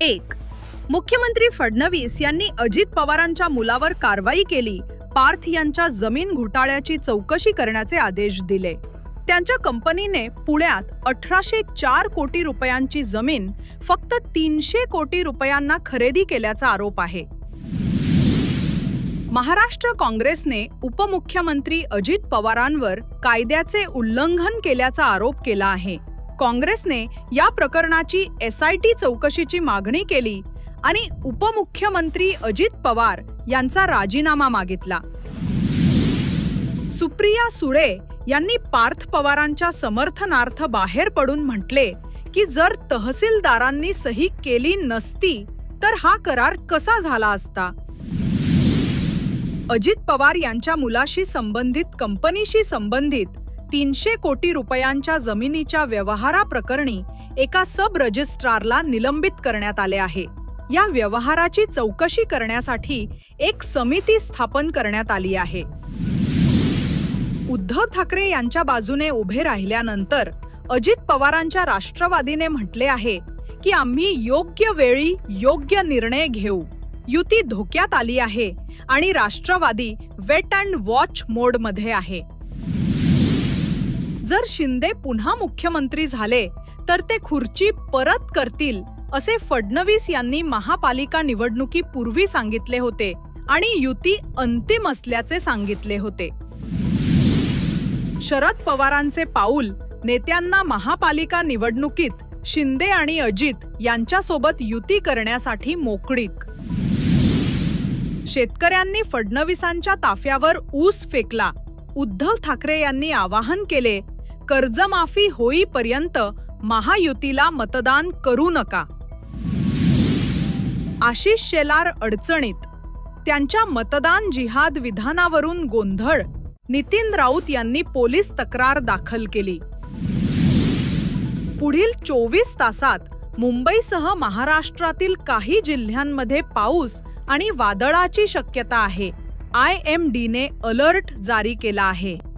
1. मुख्यमंत्री फडणवीस यांनी अजित पवारांच्या मुलावर कारवाई केली. पार्थ यांच्या जमीन घोटाळ्याची चौकशी करण्याचे आदेश दिले. त्यांच्या कंपनीने पुण्यात 1804 कोटी रुपयांची जमीन फक्त 300 कोटी रुपयांना खरेदी केल्याचा आरोप आहे. महाराष्ट्र काँग्रेसने उपमुख्यमंत्री अजित पवारांवर कायद्याचे उल्लंघन केल्याचा आरोप केला आहे. काँग्रेसने या प्रकरणाची SIT चौकशीची मागणी केली आणि उपमुख्यमंत्री अजित पवार यांचा राजीनामा मागितला. सुप्रिया सुळे यांनी पार्थ पवारांच्या समर्थनार्थ बाहेर पडून म्हटले की जर तहसीलदारांनी सही केली नसती तर हा करार कसा झाला असता. अजित पवार यांच्या मुलाशी संबंधित कंपनीशी संबंधित 300 कोटी रुपयांच्या जमिनीच्या व्यवहाराप्रकरणी एका सब रजिस्ट्रारला निलंबित करण्यात आले आहे. या व्यवहाराची चौकशी करण्यासाठी एक समिती स्थापन करण्यात आली आहे. उद्धव ठाकरे यांच्या बाजूने उभे राहिल्यानंतर अजित पवारांच्या राष्ट्रवादीने म्हटले आहे की आम्ही योग्य वेळी योग्य निर्णय घेऊ. युती धोक्यात आली आहे आणि राष्ट्रवादी वेट अँड वॉच मोडमध्ये आहे. जर शिंदे पुन्हा मुख्यमंत्री झाले तर ते खुर्ची परत करतील असे फडणवीस यांनी महापालिका निवडणुकीपूर्वी सांगितले होते आणि युती अंतिम असल्याचे सांगितले होते. शरद पवारांचे पाऊल नेत्यांना महापालिका निवडणुकीत शिंदे आणि अजित यांच्यासोबत युती करण्यासाठी मोकळीक. शेतकऱ्यांनी फडणवीसांच्या ताफ्यावर ऊस फेकला. उद्धव ठाकरे यांनी आवाहन केले, कर्जमाफी होईपर्यंत महायुतीला मतदान करू नका. आशिष शेलार अडचणीत, त्यांच्या मतदान जिहाद विधानावरून गोंधळ. नितीन राऊत यांनी पोलीस तक्रार दाखल केली. पुढील 24 तासात मुंबईसह महाराष्ट्रातील काही जिल्ह्यांमध्ये पाऊस आणि वादळाची शक्यता आहे. IMDने अलर्ट जारी केला आहे.